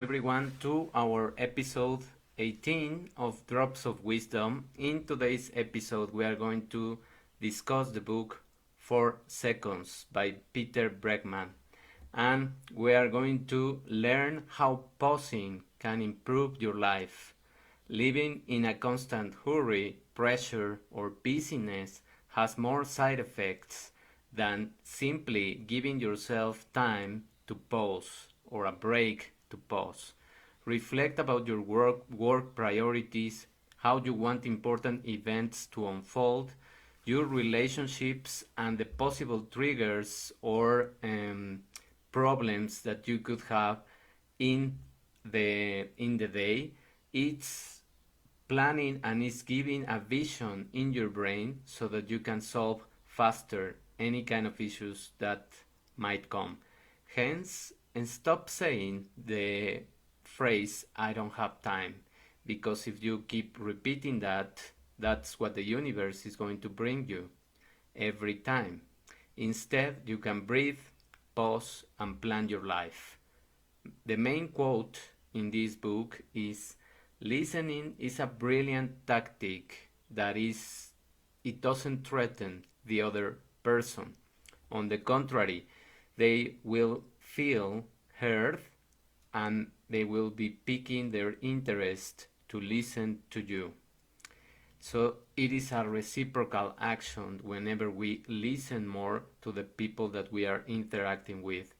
everyone to our episode 18 of Drops of Wisdom. In today's episode, we are going to discuss the book 4 Seconds by Peter Bregman. And we are going to learn how pausing can improve your life. Living in a constant hurry, pressure, or busyness has more side effects than simply giving yourself time to pause or a break to pause. Reflect about your work priorities, how you want important events to unfold, your relationships, and the possible triggers or problems that you could have in the day. It's planning and it's giving a vision in your brain so that you can solve faster any kind of issues that might come. Hence, and stop saying the phrase I don't have time, because if you keep repeating that, that's what the universe is going to bring you every time. Instead, you can breathe, pause, and plan your life. The main quote in this book is: listening is a brilliant tactic it doesn't threaten the other person. On the contrary, they will feel heard and they will be piquing their interest to listen to you. So it is a reciprocal action whenever we listen more to the people that we are interacting with.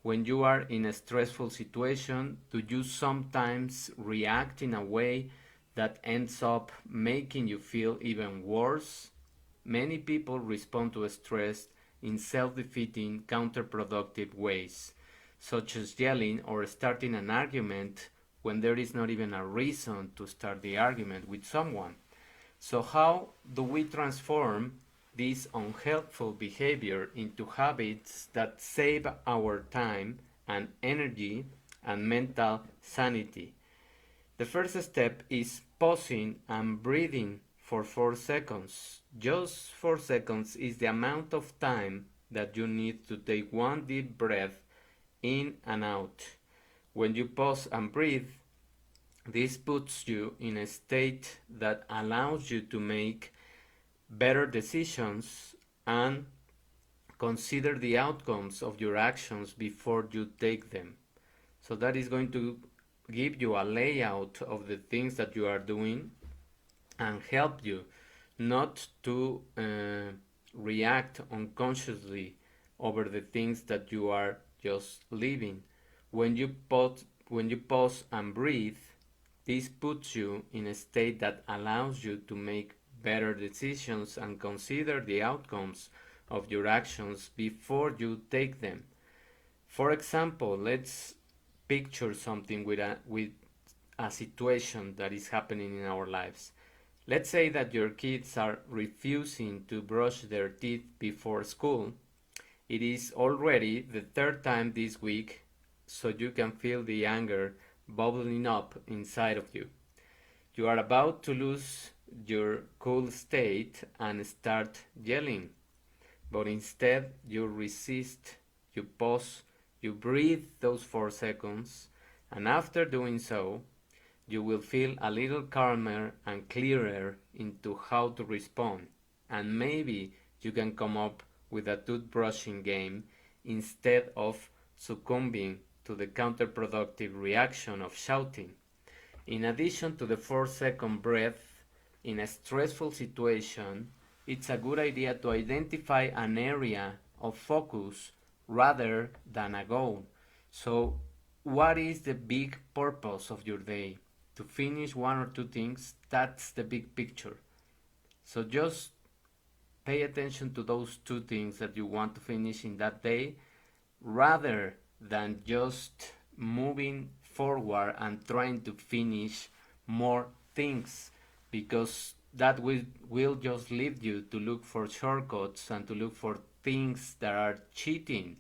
When you are in a stressful situation, do you sometimes react in a way that ends up making you feel even worse? Many people respond to stress in self-defeating, counterproductive ways, such as yelling or starting an argument when there is not even a reason to start the argument with someone. So how do we transform this unhelpful behavior into habits that save our time and energy and mental sanity? The first step is pausing and breathing for 4 seconds. Just 4 seconds is the amount of time that you need to take one deep breath in and out. When you pause and breathe, this puts you in a state that allows you to make better decisions and consider the outcomes of your actions before you take them. So that is going to give you a layout of the things that you are doing and help you not to react unconsciously over the things that you are just living. When you pause and breathe, this puts you in a state that allows you to make better decisions and consider the outcomes of your actions before you take them. For example, let's picture something with a situation that is happening in our lives. Let's say that your kids are refusing to brush their teeth before school. It is already the third time this week, so you can feel the anger bubbling up inside of you. You are about to lose your cool state and start yelling, but instead you resist, you pause, you breathe those 4 seconds, and after doing so, you will feel a little calmer and clearer into how to respond, and maybe you can come up with a toothbrushing game instead of succumbing to the counterproductive reaction of shouting. In addition to the 4 second breath, in a stressful situation, it's a good idea to identify an area of focus rather than a goal. So, what is the big purpose of your day? To finish one or two things, that's the big picture. So just pay attention to those two things that you want to finish in that day rather than just moving forward and trying to finish more things, because that will just lead you to look for shortcuts and to look for things that are cheating.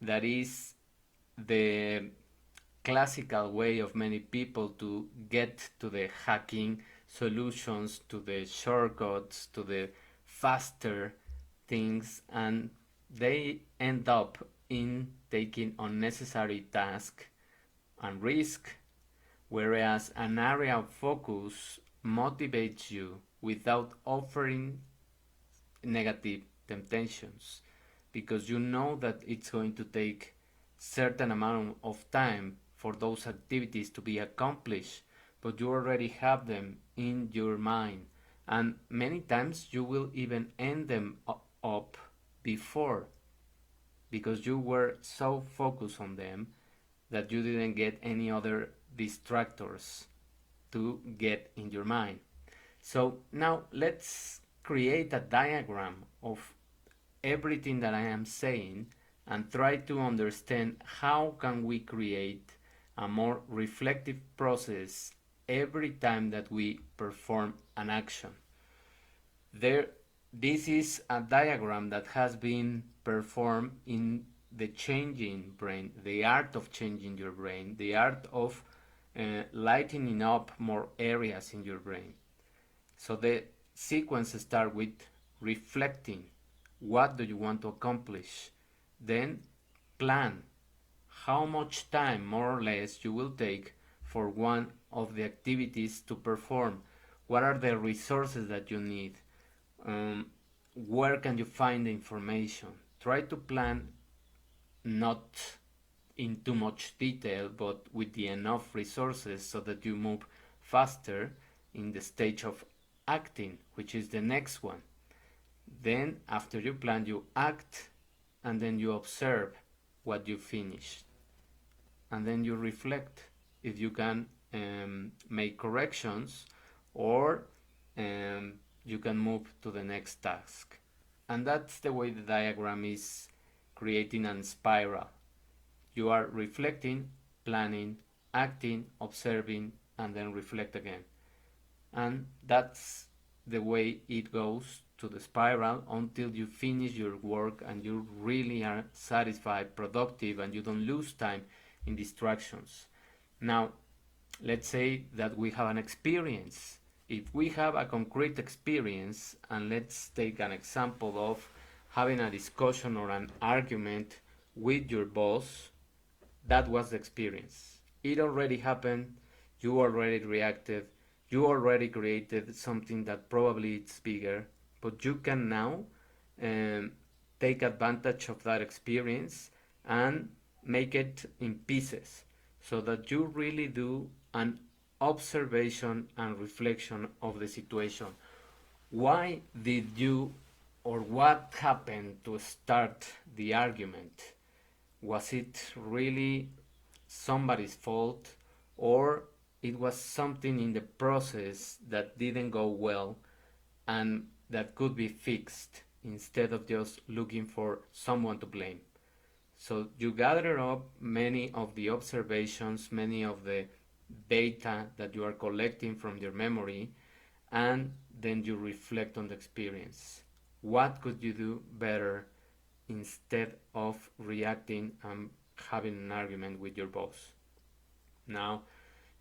That is the classical way of many people to get to the hacking solutions, to the shortcuts, to the faster things, and they end up in taking unnecessary tasks and risk, whereas an area of focus motivates you without offering negative temptations, because you know that it's going to take certain amount of time for those activities to be accomplished, but you already have them in your mind, and many times you will even end them up before, because you were so focused on them that you didn't get any other distractors to get in your mind. So now let's create a diagram of everything that I am saying and try to understand how can we create a more reflective process every time that we perform an action. There, this is a diagram that has been performed in the changing brain, the art of changing your brain, the art of lightening up more areas in your brain. So the sequence starts with reflecting. What do you want to accomplish? Then plan how much time, more or less, you will take for one of the activities to perform. What are the resources that you need? Um, where can you find the information? Try to plan not in too much detail, but with the enough resources so that you move faster in the stage of acting, which is the next one. Then, after you plan, you act, and then you observe what you finished, and then you reflect if you can make corrections, or you can move to the next task. And that's the way the diagram is creating a spiral. You are reflecting, planning, acting, observing, and then reflect again. And that's the way it goes to the spiral until you finish your work and you really are satisfied, productive, and you don't lose time in distractions. Now, let's say that we have an experience. If we have a concrete experience, and let's take an example of having a discussion or an argument with your boss, that was the experience. It already happened, you already reacted, you already created something that probably it's bigger, but you can now um, take advantage of that experience and make it in pieces so that you really do an observation and reflection of the situation. Why did you, or what happened to start the argument? Was it really somebody's fault, or it was something in the process that didn't go well and that could be fixed instead of just looking for someone to blame? So you gather up many of the observations, many of the data that you are collecting from your memory, and then you reflect on the experience. What could you do better instead of reacting and having an argument with your boss? Now,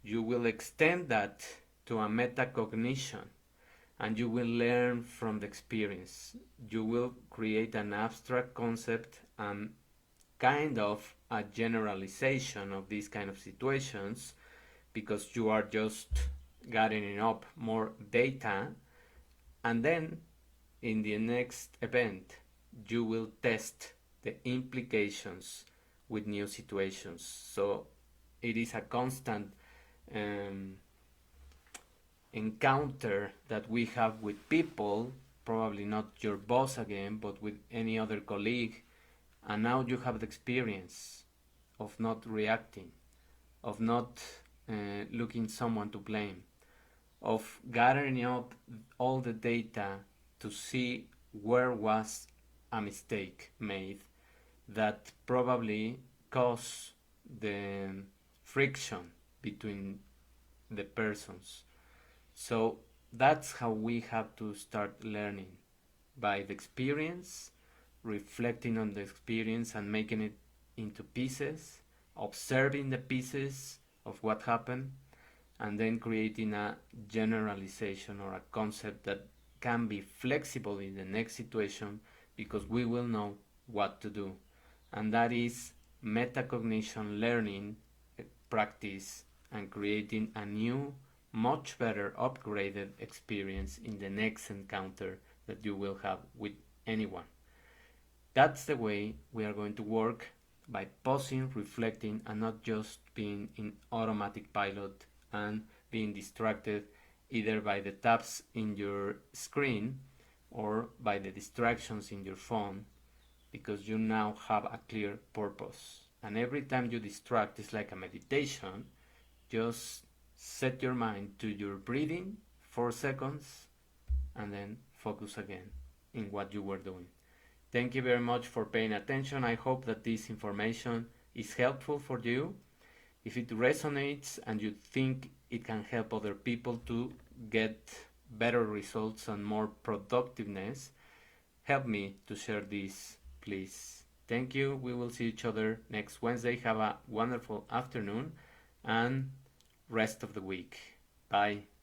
you will extend that to a metacognition, and you will learn from the experience. You will create an abstract concept and kind of a generalization of these kind of situations, because you are just gathering up more data, and then in the next event you will test the implications with new situations. So it is a constant um, encounter that we have with people, probably not your boss again, but with any other colleague, and now you have the experience of not reacting, of not looking someone to blame, of gathering up all the data to see where was a mistake made that probably caused the friction between the persons. So that's how we have to start learning, by the experience, reflecting on the experience and making it into pieces, observing the pieces of what happened, and then creating a generalization or a concept that can be flexible in the next situation, because we will know what to do. And that is metacognition learning practice and creating a new, much better upgraded experience in the next encounter that you will have with anyone. That's the way we are going to work, by pausing, reflecting, and not just being in automatic pilot and being distracted either by the tabs in your screen or by the distractions in your phone, because you now have a clear purpose. And every time you distract, it's like a meditation. Just set your mind to your breathing 4 seconds and then focus again in what you were doing. Thank you very much for paying attention. I hope that this information is helpful for you. If it resonates and you think it can help other people to get better results and more productiveness, help me to share this, please. Thank you. We will see each other next Wednesday. Have a wonderful afternoon and rest of the week. Bye.